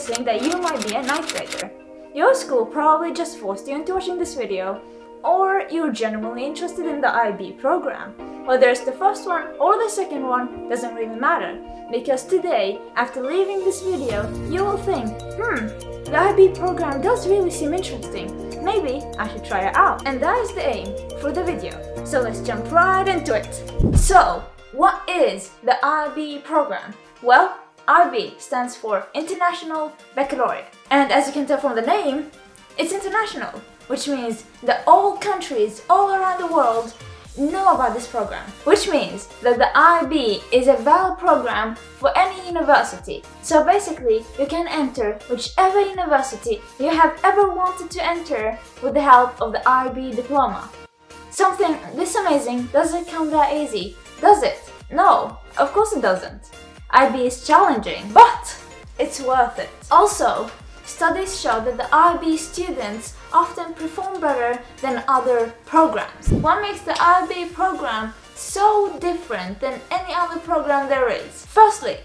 guessing that you might be a ninth grader. Your school probably just forced you into watching this video, or you're genuinely interested in the IB program. Whether it's the first one or the second one doesn't really matter, because today, after leaving this video, you will think, the IB program does really seem interesting. Maybe I should try it out. And that is the aim for the video. So let's jump right into it. So, what is the IB program? Well, IB stands for International Baccalaureate. And as you can tell from the name, it's international, which means that all countries all around the world know about this program, which means that the IB is a valid program for any university. So basically, you can enter whichever university you have ever wanted to enter with the help of the IB diploma. Something this amazing doesn't come that easy, does it? No, of course it doesn't. IB is challenging, but it's worth it. Also, studies show that the IB students often perform better than other programs. What makes the IB program so different than any other program there is? Firstly,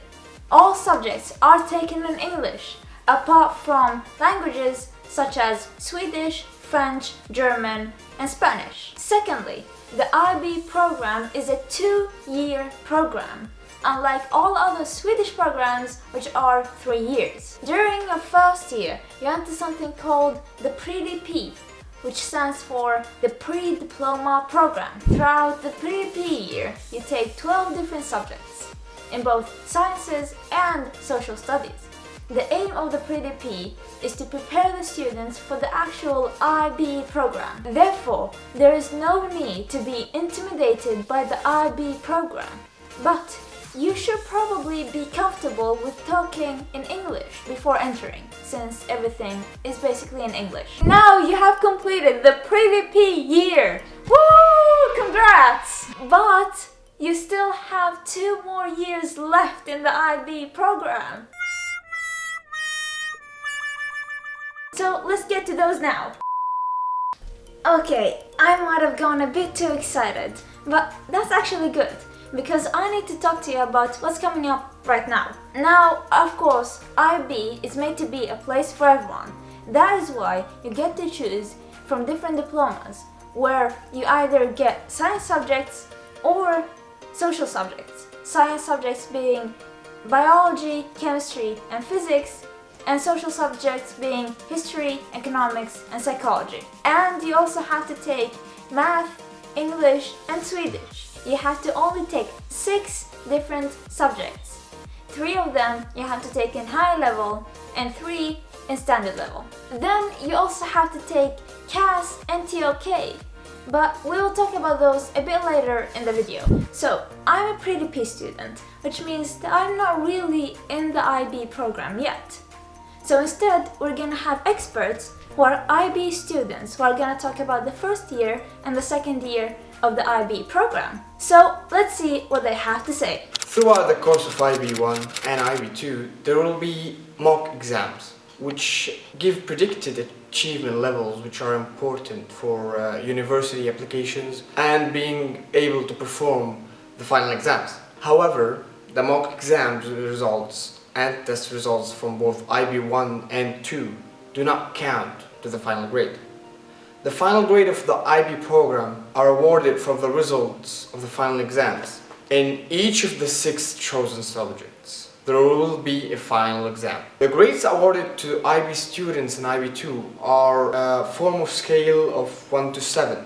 all subjects are taken in English, apart from languages such as Swedish, French, German, and Spanish. Secondly, the IB program is a 2-year program, unlike all other Swedish programs, which are 3 years. During your first year, you enter something called the Pre-DP, which stands for the Pre-Diploma Program. Throughout the Pre-DP year, you take 12 different subjects in both sciences and social studies. The aim of the Pre-DP is to prepare the students for the actual IB program. Therefore, there is no need to be intimidated by the IB program, but you should probably be comfortable with talking in English before entering, since everything is basically in English. Now you have completed the Pre-DP year! Woo! Congrats! But you still have 2 more years left in the IB program. So let's get to those now. Okay, I might have gone a bit too excited, but that's actually good, because I need to talk to you about what's coming up right now. Now, of course, IB is made to be a place for everyone. That is why you get to choose from different diplomas, where you either get science subjects or social subjects. Science subjects being biology, chemistry, and physics, and social subjects being history, economics, and psychology. And you also have to take math, English, and Swedish. You have to only take 6 different subjects. 3 of them you have to take in high level and 3 in standard level. Then you also have to take CAS and TOK, but we will talk about those a bit later in the video. So, I'm a Pre-DP student, which means that I'm not really in the IB program yet. So instead, we're gonna have experts who are IB students who are gonna talk about the first year and the second year of the IB program. So let's see what they have to say. Throughout the course of IB1 and IB2, there will be mock exams, which give predicted achievement levels which are important for university applications and being able to perform the final exams. However, the mock exams results and test results from both IB1 and 2 do not count to the final grade. The final grade of the IB program are awarded from the results of the final exams. In each of the 6 chosen subjects, there will be a final exam. The grades awarded to IB students in IB2 are a form of scale of 1 to 7,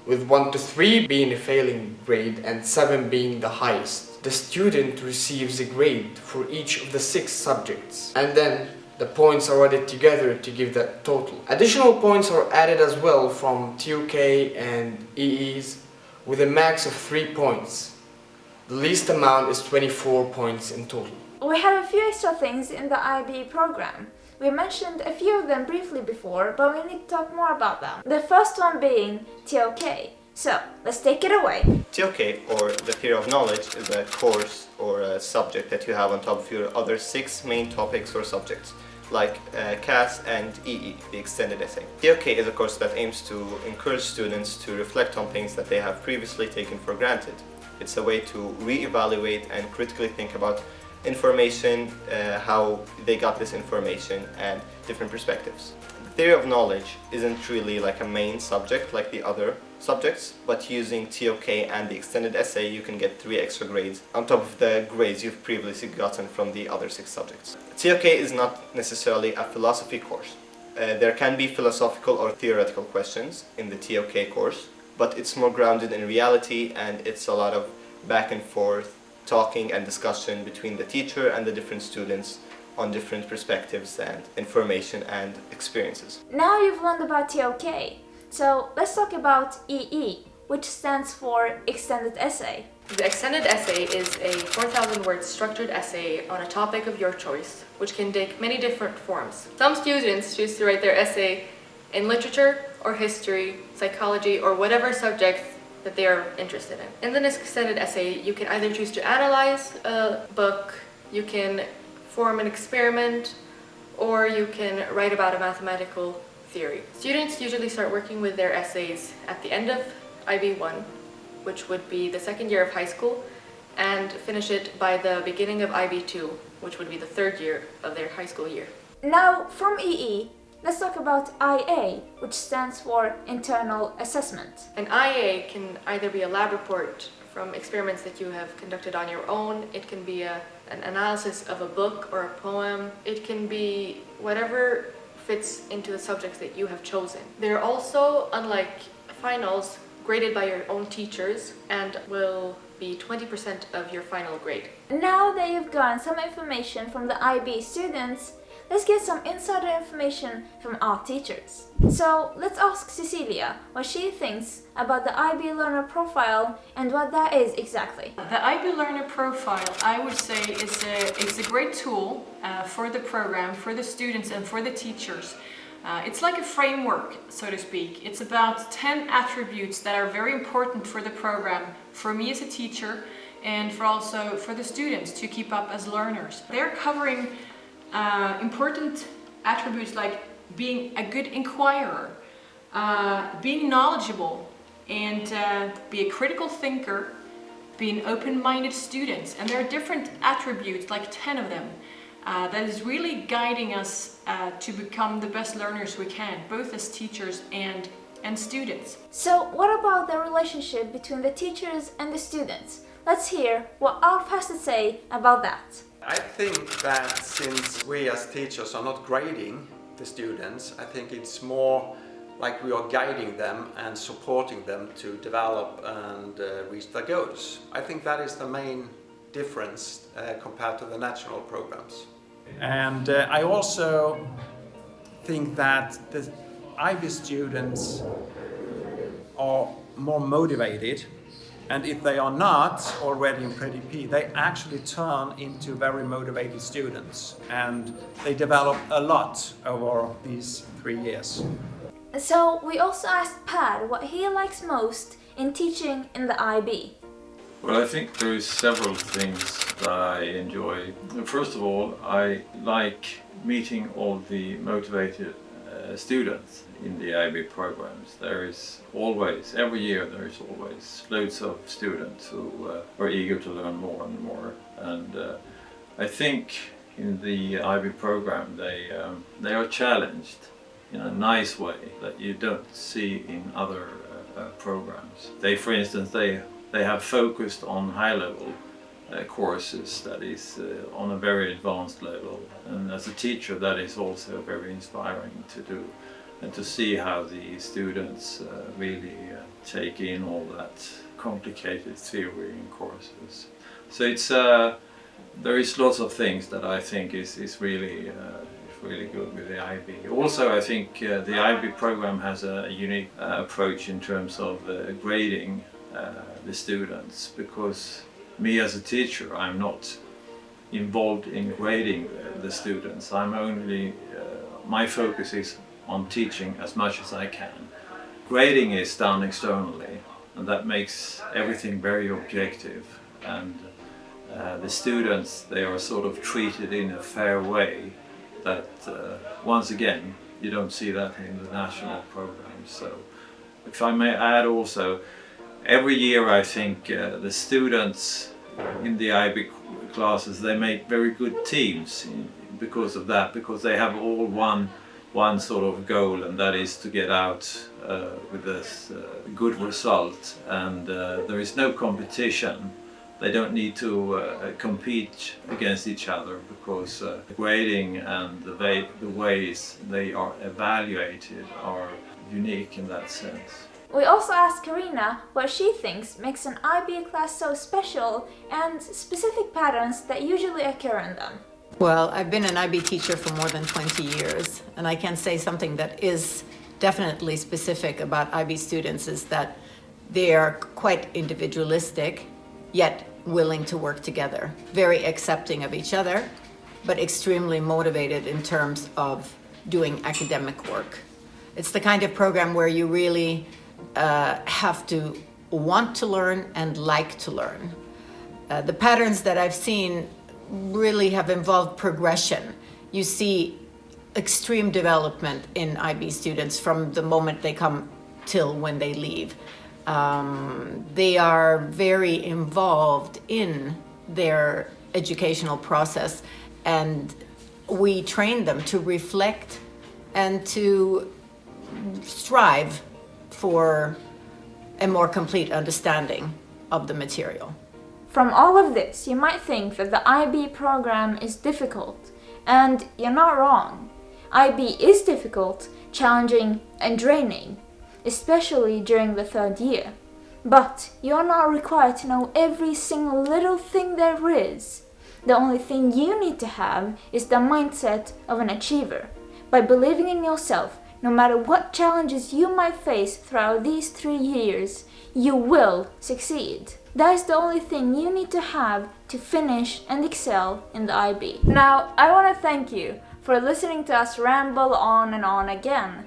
with 1 to 3 being a failing grade and 7 being the highest. The student receives a grade for each of the 6 subjects, and then the points are added together to give that total. Additional points are added as well from TOK and EEs with a max of 3 points. The least amount is 24 points in total. We have a few extra things in the IB program. We mentioned a few of them briefly before, but we need to talk more about them. The first one being TOK. So, let's take it away. TOK, or the Theory of Knowledge, is a course or a subject that you have on top of your other 6 main topics or subjects, like CAS and EE, the extended essay. TOK is a course that aims to encourage students to reflect on things that they have previously taken for granted. It's a way to re-evaluate and critically think about information, how they got this information, and different perspectives. The theory of knowledge isn't really like a main subject like the other subjects, but using TOK and the extended essay you can get 3 extra grades on top of the grades you've previously gotten from the other 6 subjects. TOK is not necessarily a philosophy course. There can be philosophical or theoretical questions in the TOK course, but it's more grounded in reality, and it's a lot of back and forth talking and discussion between the teacher and the different students on different perspectives and information and experiences. Now you've learned about TOK, so let's talk about EE, which stands for Extended Essay. The extended essay is a 4,000-word structured essay on a topic of your choice, which can take many different forms. Some students choose to write their essay in literature or history, psychology, or whatever subject that they are interested in. In the extended essay, you can either choose to analyze a book, you can form an experiment, or you can write about a mathematical theory. Students usually start working with their essays at the end of IB1, which would be the 2nd year of high school, and finish it by the beginning of IB2, which would be the 3rd year of their high school year. Now, from EE, let's talk about IA, which stands for Internal Assessment. An IA can either be a lab report from experiments that you have conducted on your own, it can be an analysis of a book or a poem, it can be whatever fits into the subjects that you have chosen. They're also, unlike finals, graded by your own teachers and will be 20% of your final grade. Now that you've gotten some information from the IB students, let's get some insider information from our teachers. So let's ask Cecilia what she thinks about the IB learner profile and what that is exactly. The IB learner profile, I would say, is a great tool for the program, for the students and for the teachers. It's like a framework, so to speak. It's about 10 attributes that are very important for the program, for me as a teacher, and also for the students to keep up as learners. They're covering important attributes like being a good inquirer, being knowledgeable, and be a critical thinker, being open-minded students. And there are different attributes, like 10 of them, that is really guiding us to become the best learners we can, both as teachers and students. So what about the relationship between the teachers and the students? Let's hear what Alf has to say about that. I think that since we as teachers are not grading the students, I think it's more like we are guiding them and supporting them to develop and reach their goals. I think that is the main difference compared to the national programs. And I also think that the IB students are more motivated, and if they are not already in Pre-DP, they actually turn into very motivated students, and they develop a lot over these 3 years. So we also asked Pat what he likes most in teaching in the IB. Well, I think there is several things that I enjoy. First of all, I like meeting all the motivated students in the IB programs. There is always, every year there is always loads of students who are eager to learn more and more. And I think in the IB program they are challenged in a nice way that you don't see in other programs. They, for instance, they have focused on high-level courses that is on a very advanced level, and as a teacher that is also very inspiring to do, and to see how the students really take in all that complicated theory in courses. So it's there is lots of things that I think is really good with the IB. Also, I think the IB program has a unique approach in terms of grading the students, because me as a teacher, I'm not involved in grading the students. I'm only, my focus is on teaching as much as I can. Grading is done externally, and that makes everything very objective, and the students, they are sort of treated in a fair way that once again you don't see that in the national programs. So if I may add also, every year I think the students in the IB classes, they make very good teams because of that, because they have all one sort of goal, and that is to get out with this good result, and there is no competition. They don't need to compete against each other, because grading and the ways they are evaluated are unique in that sense. We also asked Karina what she thinks makes an IB class so special and specific patterns that usually occur in them. Well, I've been an IB teacher for more than 20 years, and I can say something that is definitely specific about IB students is that they are quite individualistic, yet willing to work together, very accepting of each other, but extremely motivated in terms of doing academic work. It's the kind of program where you really have to want to learn and like to learn. The patterns that I've seen really have involved progression. You see extreme development in IB students from the moment they come till when they leave. They are very involved in their educational process, and we train them to reflect and to strive for a more complete understanding of the material. From all of this, you might think that the IB program is difficult, and you're not wrong. IB is difficult, challenging, and draining, especially during the third year. But you're not required to know every single little thing there is. The only thing you need to have is the mindset of an achiever. By believing in yourself, no matter what challenges you might face throughout these 3 years, you will succeed. That is the only thing you need to have to finish and excel in the IB. Now, I want to thank you for listening to us ramble on and on again.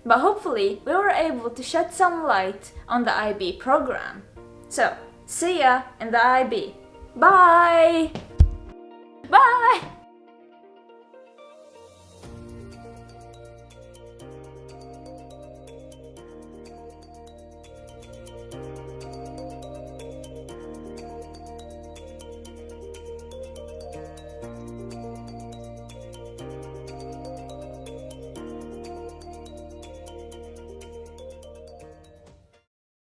But hopefully, we were able to shed some light on the IB program. So, see ya in the IB. Bye! Bye!